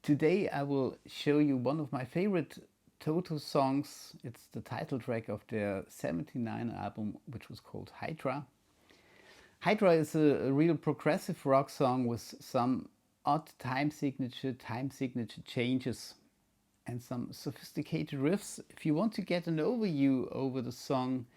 Today I will show you one of my favorite Toto songs. It's the title track of their '79 album, which was called Hydra. Hydra is a real progressive rock song with some odd time signature changes and some sophisticated riffs. If you want to get an overview over the song,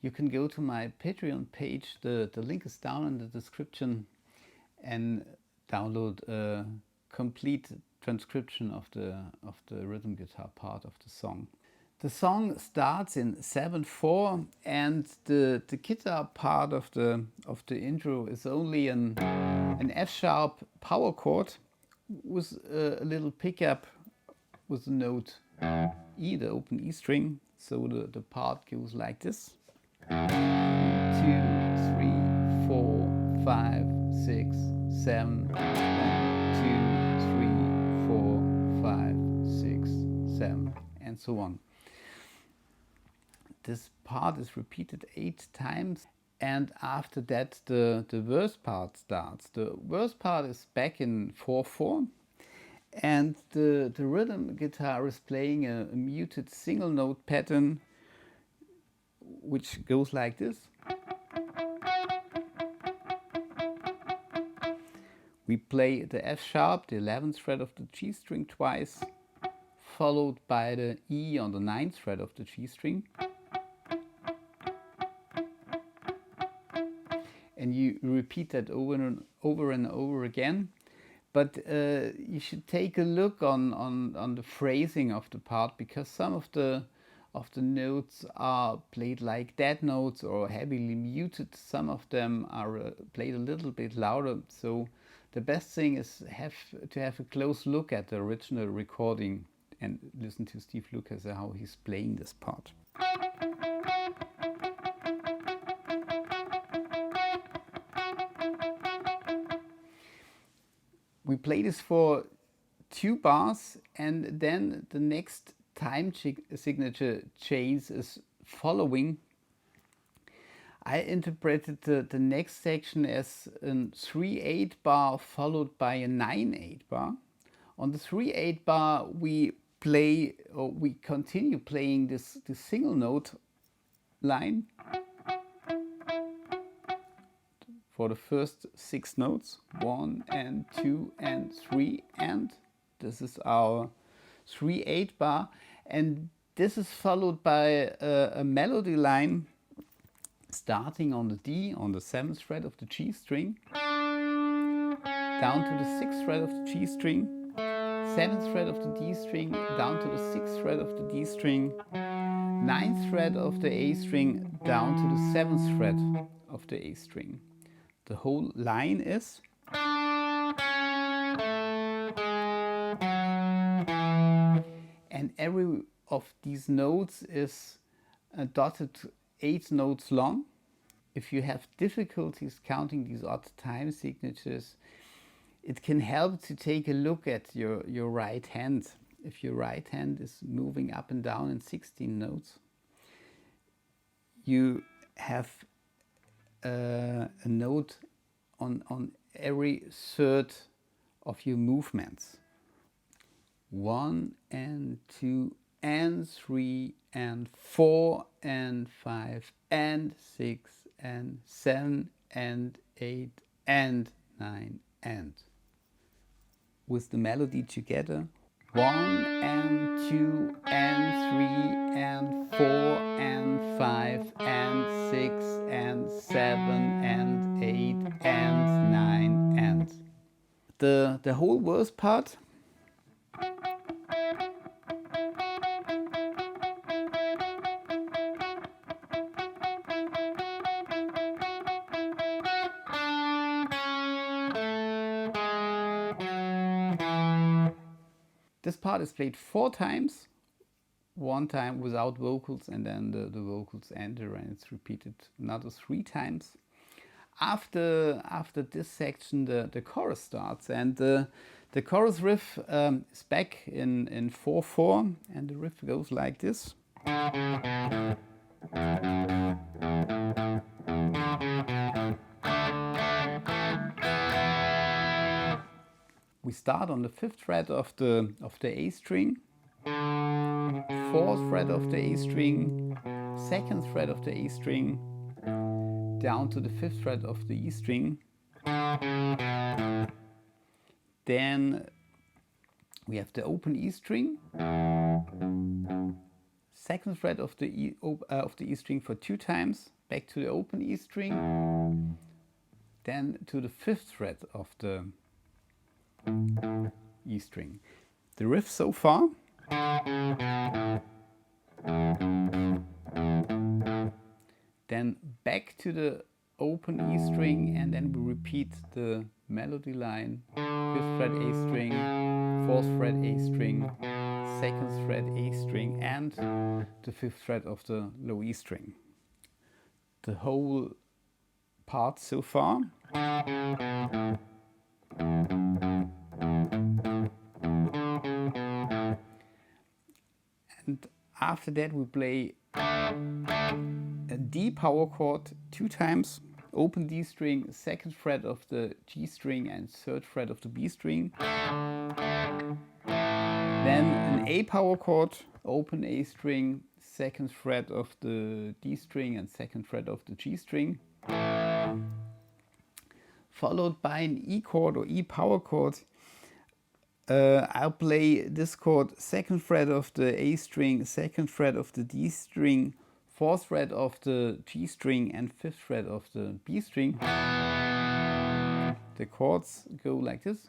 you can go to my Patreon page. The link is down in the description, and download a complete transcription of the rhythm guitar part of the song. The song starts in 7/4, and the guitar part of the intro is only an F sharp power chord with a little pickup with the note E, the open E string. So the part goes like this: 2, 3, 4, 5, 6, 7. 2, 3, 4, 5, 6, 7, and so on. This part is repeated 8 times, and after that the verse part starts. The verse part is back in 4/4, and the rhythm guitar is playing a muted single note pattern which goes like this. We play the F sharp, the 11th fret of the G string twice, followed by the E on the 9th fret of the G string. And you repeat that over and over again. But you should take a look on the phrasing of the part, because some of the notes are played like dead notes or heavily muted. Some of them are played a little bit louder. So the best thing is to have a close look at the original recording and listen to Steve Lukather how he's playing this part. We play this for 2 bars, and then the next time signature change is following. I interpreted the next section as a 3/8 bar followed by a 9/8 bar. On the 3/8 bar we continue playing this single note line for the first 6 notes, 1 and 2 and 3, and this is our 3/8 bar, and this is followed by a melody line starting on the D on the 7th fret of the G string, down to the 6th fret of the G string, 7th fret of the D string, down to the 6th fret of the D string, 9th fret of the A string, down to the 7th fret of the A string. The whole line is and every of these notes is dotted 8 notes long. If you have difficulties counting these odd time signatures, it can help to take a look at your right hand. If your right hand is moving up and down in 16 notes, you have a note on every third of your movements. 1 and 2 and 3 and 4 and 5 and 6 and 7 and 8 and 9 and. With the melody together: 1 and 2 and 3 and 4 and 5 and 6 and 7 and 8 and 9 and. The whole verse part This part is played 4 times, 1 time without vocals, and then the vocals enter, and it's repeated another 3 times. After this section, the chorus starts, and the chorus riff is back in 4/4, and the riff goes like this. We start on the 5th fret of the A string, 4th fret of the A string, 2nd fret of the A string, down to the 5th fret of the E string. Then we have the open E string, 2nd fret of the E string for 2 times, back to the open E string, then to the 5th fret of the E string. The riff so far. Then back to the open E string, and then we repeat the melody line. 5th fret A string, 4th fret A string, 2nd fret A string, and the 5th fret of the low E string. The whole part so far. And after that we play a D power chord 2 times, open D string, 2nd fret of the G string and 3rd fret of the B string. Then an A power chord, open A string, 2nd fret of the D string and 2nd fret of the G string. Followed by an E chord or E power chord. I'll play this chord, 2nd fret of the A string, 2nd fret of the D string, 4th fret of the G string and 5th fret of the B string. The chords go like this.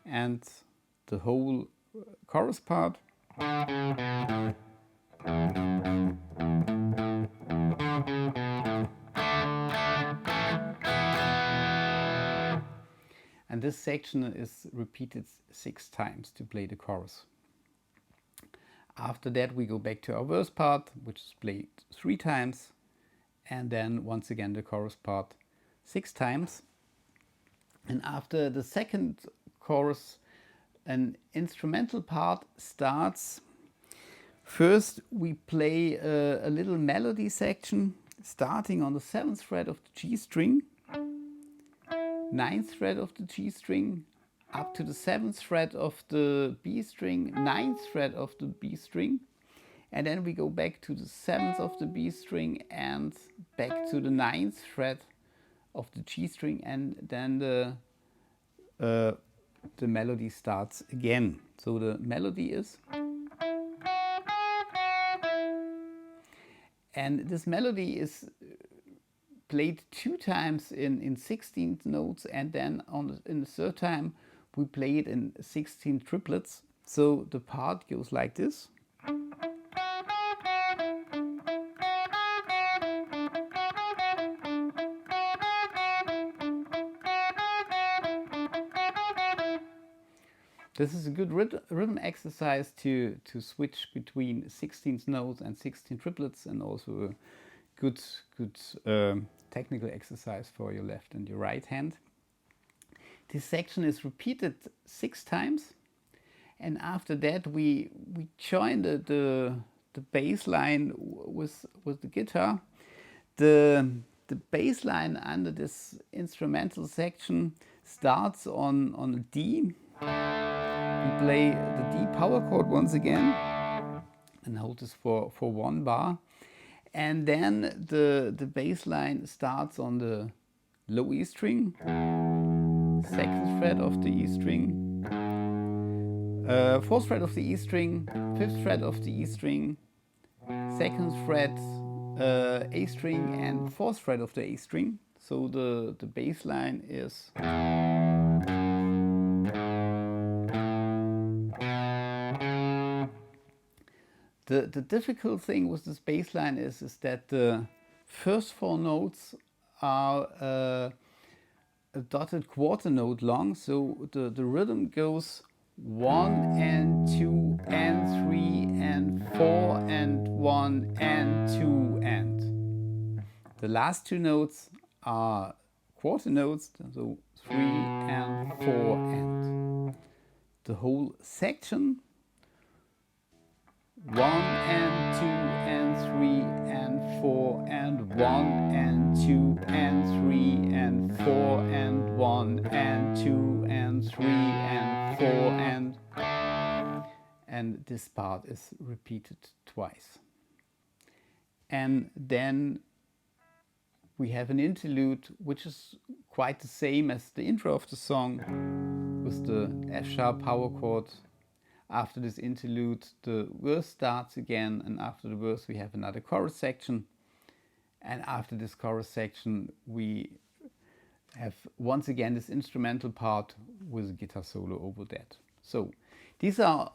And the whole chorus part. And this section is repeated 6 times to play the chorus. After that we go back to our verse part, which is played 3 times, and then once again the chorus part 6 times. And after the second chorus, an instrumental part starts. First we play a little melody section starting on the 7th fret of the G string, 9th fret of the G string, up to the 7th fret of the B string, 9th fret of the B string, and then we go back to the 7th of the B string and back to the 9th fret of the G string, and then the melody starts again. So the melody is, and this melody is played 2 times in 16th notes, and then in the 3rd time we play it in 16 triplets. So the part goes like this. This is a good rhythm exercise to switch between 16th notes and 16 triplets, and also a good technical exercise for your left and your right hand. This section is repeated 6 times, and after that we join the bass line with the guitar. The bass line under this instrumental section starts on a D. We play the D power chord once again and hold this for 1 bar. And then the bass line starts on the low E string, 2nd fret of the E string, 4th fret of the E string, 5th fret of the E string, 2nd fret A string and 4th fret of the A string. So the bass line is the difficult thing with this bass line is that the first 4 notes are a dotted quarter note long, so the rhythm goes 1 and 2 and 3 and 4 and 1 and 2 and. The last 2 notes are quarter notes, so 3 and 4 and. The whole section 1 and 2 and 3 and 4 and 1 and 2 and 3 and 4 and this part is repeated twice. And then we have an interlude which is quite the same as the intro of the song, with the F-sharp power chord. After this interlude the verse starts again, and after the verse we have another chorus section, and after this chorus section we have once again this instrumental part with a guitar solo over that. So these are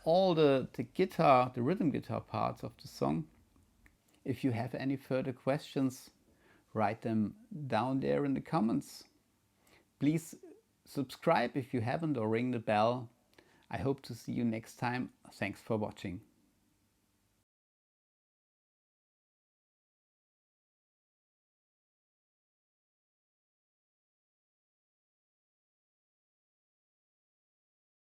all the rhythm guitar parts of the song. If you have any further questions, write them down there in the comments. Please subscribe if you haven't, or ring the bell. I hope to see you next time. Thanks for watching.